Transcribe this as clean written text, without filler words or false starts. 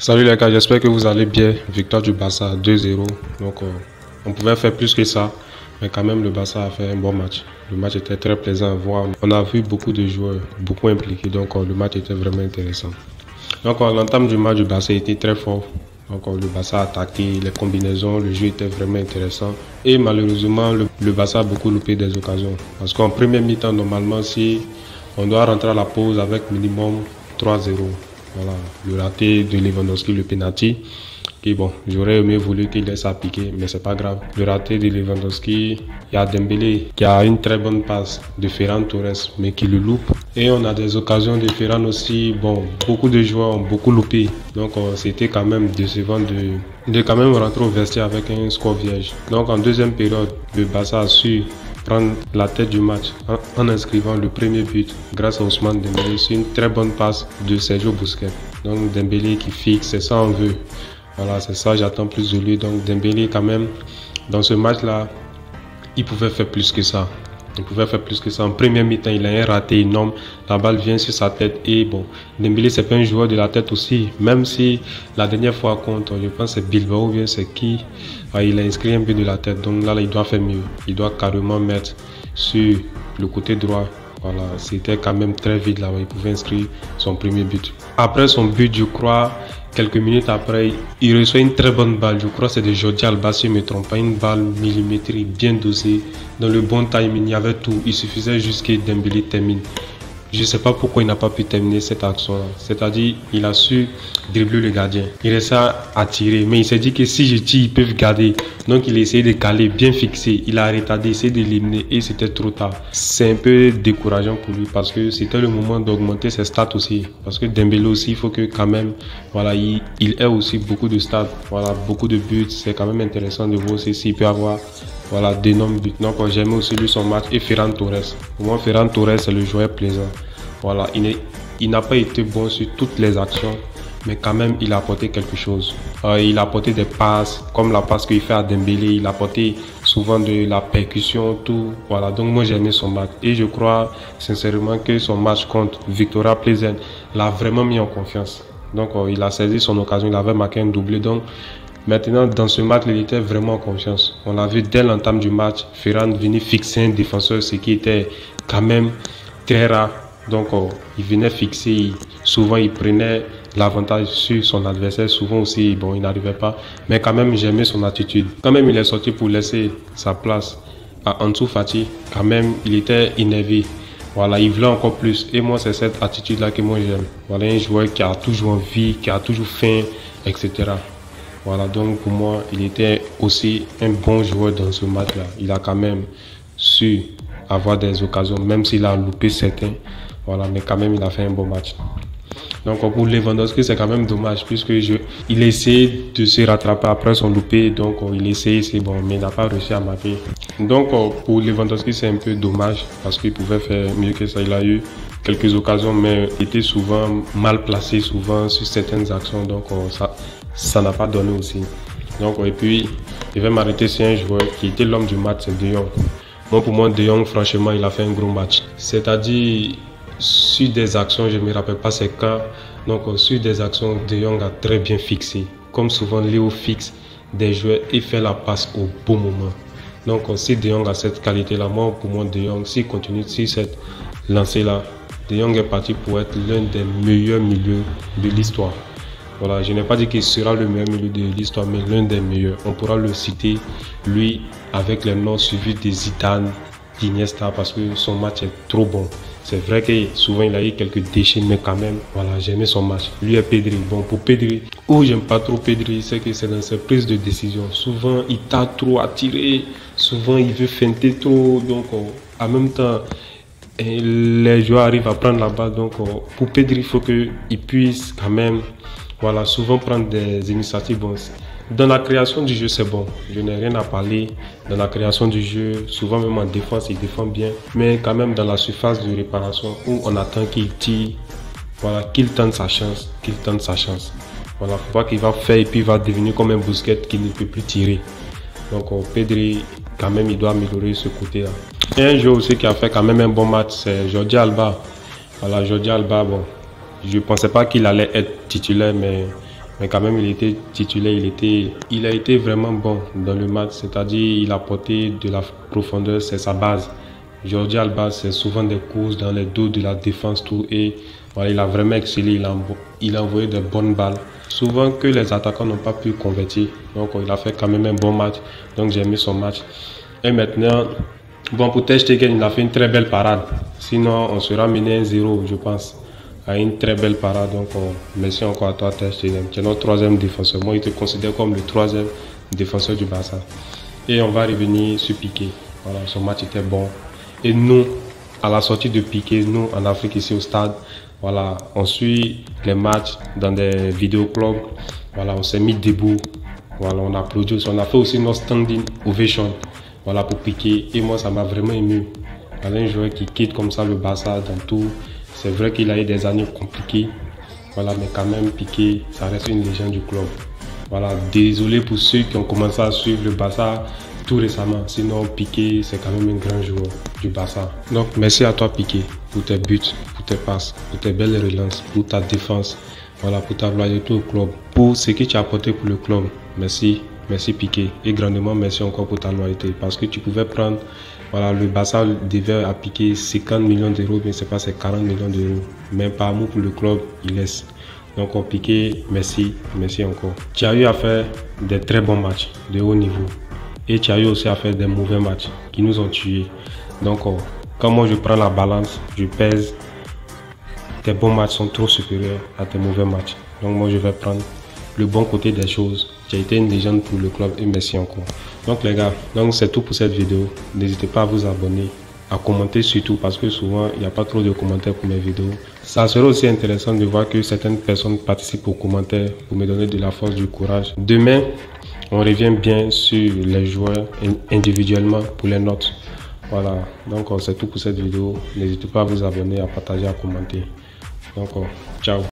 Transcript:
Salut les gars, j'espère que vous allez bien. Victoire du Barça 2-0. Donc on pouvait faire plus que ça, mais quand même le Barça a fait un bon match. Le match était très plaisant à voir. On a vu beaucoup de joueurs, beaucoup impliqués, donc le match était vraiment intéressant. Donc l'entame du match du Barça était très fort. Donc le Barça a attaqué, les combinaisons, le jeu était vraiment intéressant. Et malheureusement, le Barça a beaucoup loupé des occasions. Parce qu'en première mi-temps, normalement, si on doit rentrer à la pause avec minimum 3-0. Voilà, le raté de Lewandowski, le penalty. Et bon, j'aurais aimé voulu qu'il laisse appliquer, mais c'est pas grave. Le raté de Lewandowski, il y a Dembélé qui a une très bonne passe de Ferran Torres, mais qui le loupe. Et on a des occasions de Ferran aussi. Bon, beaucoup de joueurs ont beaucoup loupé. Donc c'était quand même décevant de quand même rentrer au vestiaire avec un score vierge. Donc en deuxième période, le Barça a su prendre la tête du match en inscrivant le premier but grâce à Ousmane Dembélé. C'est une très bonne passe de Sergio Busquets. Donc Dembélé qui fixe, c'est ça on veut. Voilà, c'est ça, j'attends plus de lui. Donc Dembélé quand même, dans ce match-là, il pouvait faire plus que ça. Il pouvait faire plus que ça. En première mi-temps, il a un raté énorme. La balle vient sur sa tête. Et bon, Dembélé, c'est pas un joueur de la tête aussi. Même si la dernière fois contre, je pense c'est Bilbao ou bien c'est qui, il a inscrit un but de la tête. Donc là, il doit faire mieux. Il doit carrément mettre sur le côté droit. Voilà, c'était quand même très vite là-bas. Il pouvait inscrire son premier but. Après son but, je crois, quelques minutes après, il reçoit une très bonne balle. Je crois que c'est de Jordi Alba, si je ne me trompe pas. Une balle millimétrique, bien dosée, dans le bon timing. Il y avait tout. Il suffisait juste que Dembélé termine. Je ne sais pas pourquoi il n'a pas pu terminer cette action-là. C'est-à-dire, il a su dribbler le gardien. Il restait à tirer. Mais il s'est dit que si je tire, ils peuvent garder. Donc, il a essayé de caler, bien fixé. Il a retardé, essayé d'éliminer et c'était trop tard. C'est un peu décourageant pour lui parce que c'était le moment d'augmenter ses stats aussi. Parce que Dembélé aussi, il faut que quand même, voilà, il ait aussi beaucoup de stats. Voilà, beaucoup de buts. C'est quand même intéressant de voir aussi s'il peut avoir, voilà, d'énormes buts. Donc, j'aime aussi lui son match et Ferran Torres. Pour moi, Ferran Torres, c'est le joueur plaisant. Voilà, il n'a pas été bon sur toutes les actions, mais quand même, il a apporté quelque chose. Il a apporté des passes, comme la passe qu'il fait à Dembélé. Il a apporté souvent de la percussion, tout. Voilà, donc moi, j'ai aimé son match. Et je crois sincèrement que son match contre Victoria Plzen l'a vraiment mis en confiance. Donc, il a saisi son occasion, il avait marqué un doublé. Donc, maintenant, dans ce match, il était vraiment en confiance. On l'a vu dès l'entame du match, Ferran venait fixer un défenseur, ce qui était quand même très rare. Donc, il venait fixer, souvent il prenait l'avantage sur son adversaire, souvent aussi, bon, il n'arrivait pas. Mais quand même, j'aimais son attitude. Quand même, il est sorti pour laisser sa place à Ansu Fati. Quand même, il était énervé. Voilà, il voulait encore plus. Et moi, c'est cette attitude-là que moi j'aime. Voilà, un joueur qui a toujours envie, qui a toujours faim, etc. Voilà, donc pour moi, il était aussi un bon joueur dans ce match-là. Il a quand même su avoir des occasions, même s'il a loupé certains. Voilà, mais quand même, il a fait un bon match. Donc pour Lewandowski, c'est quand même dommage, puisque il a essayé de se rattraper après son loupé. Donc il a essayé, c'est bon, mais il n'a pas réussi à marquer. Donc pour Lewandowski, c'est un peu dommage, parce qu'il pouvait faire mieux que ça. Il a eu quelques occasions, mais il était souvent mal placé, souvent sur certaines actions. Donc ça n'a pas donné aussi. Donc et puis, je vais m'arrêter sur un joueur qui était l'homme du match, c'est De Jong. Moi, pour moi, De Jong, franchement, il a fait un gros match. C'est-à-dire, sur des actions, je ne me rappelle pas c'est quand. Donc, sur des actions, De Jong a très bien fixé. Comme souvent, Léo fixe des joueurs et fait la passe au bon moment. Donc, si De Jong a cette qualité-là, moi, pour moi, De Jong, s'il continue sur cette lancée-là, De Jong est parti pour être l'un des meilleurs milieux de l'histoire. Voilà, je n'ai pas dit qu'il sera le meilleur milieu de l'histoire, mais l'un des meilleurs. On pourra le citer, lui, avec les noms suivis de Zidane, d'Iniesta, parce que son match est trop bon. C'est vrai que souvent il a eu quelques déchets, mais quand même, voilà, j'ai aimé son match. Lui et Pedri. Bon, pour Pedri, où j'aime pas trop Pedri, c'est que c'est dans ses prises de décision. Souvent, il t'a trop attiré. Souvent, il veut feinter trop. Donc, en même temps, les joueurs arrivent à prendre la balle. Donc, pour Pedri, il faut qu'il puisse quand même, voilà, souvent prendre des initiatives. Bon, dans la création du jeu, c'est bon. Je n'ai rien à parler. Dans la création du jeu, souvent même en défense, il défend bien. Mais quand même dans la surface de réparation, où on attend qu'il tire, voilà, qu'il tente sa chance, Voilà, faut pas qu'il va faire et puis il va devenir comme un Busquets qui ne peut plus tirer. Donc Pedri, quand même, il doit améliorer ce côté-là. Et un joueur aussi qui a fait quand même un bon match, c'est Jordi Alba. Voilà, Jordi Alba, bon, je ne pensais pas qu'il allait être titulaire, mais mais quand même il était titulaire, il a été vraiment bon dans le match, c'est-à-dire il a apporté de la profondeur, c'est sa base. Jordi Alba, c'est souvent des courses dans les dos de la défense tout, et voilà, il a vraiment excellé, il a envoyé de bonnes balles, souvent que les attaquants n'ont pas pu convertir, donc il a fait quand même un bon match, donc j'ai aimé son match. Et maintenant, bon, pour Ter Stegen, il a fait une très belle parade. Sinon, on sera mené 1-0, je pense, à une très belle parade. Donc, merci encore à toi, Ter Stegen. Tu es notre troisième défenseur. Moi, il te considère comme le troisième défenseur du Barça. Et on va revenir sur Piqué. Voilà, son match était bon. Et nous, à la sortie de Piqué, nous, en Afrique, ici au stade, voilà, on suit les matchs dans des vidéoclubs. Voilà, on s'est mis debout. Voilà, on a applaudi. On a fait aussi notre standing ovation. Voilà, pour Piqué, et moi ça m'a vraiment ému. Voilà, un joueur qui quitte comme ça le Barça dans tout. C'est vrai qu'il a eu des années compliquées, voilà, mais quand même Piqué, ça reste une légende du club. Voilà, désolé pour ceux qui ont commencé à suivre le Barça tout récemment, sinon Piqué c'est quand même un grand joueur du Barça. Donc merci à toi Piqué pour tes buts, pour tes passes, pour tes belles relances, pour ta défense, voilà, pour ta loyauté au club, pour ce que tu as apporté pour le club. Merci. Merci Piqué, et grandement merci encore pour ta loyauté, parce que tu pouvais prendre, voilà, le Barça devait à Piqué 50 millions d'euros, mais c'est pas, c'est 40 millions d'euros, même par amour pour le club, il laisse. Donc Piqué, merci, merci encore. Tu as eu à faire des très bons matchs de haut niveau, et tu as eu aussi à faire des mauvais matchs qui nous ont tués. Donc quand moi je prends la balance, je pèse, tes bons matchs sont trop supérieurs à tes mauvais matchs. Donc moi je vais prendre le bon côté des choses. Tu as été une légende pour le club, et merci encore. Donc les gars, donc c'est tout pour cette vidéo. N'hésitez pas à vous abonner, à commenter surtout, parce que souvent il n'y a pas trop de commentaires pour mes vidéos. Ça serait aussi intéressant de voir que certaines personnes participent aux commentaires pour me donner de la force, du courage. Demain, on revient bien sur les joueurs individuellement pour les notes. Voilà, donc c'est tout pour cette vidéo. N'hésitez pas à vous abonner, à partager, à commenter. Donc ciao.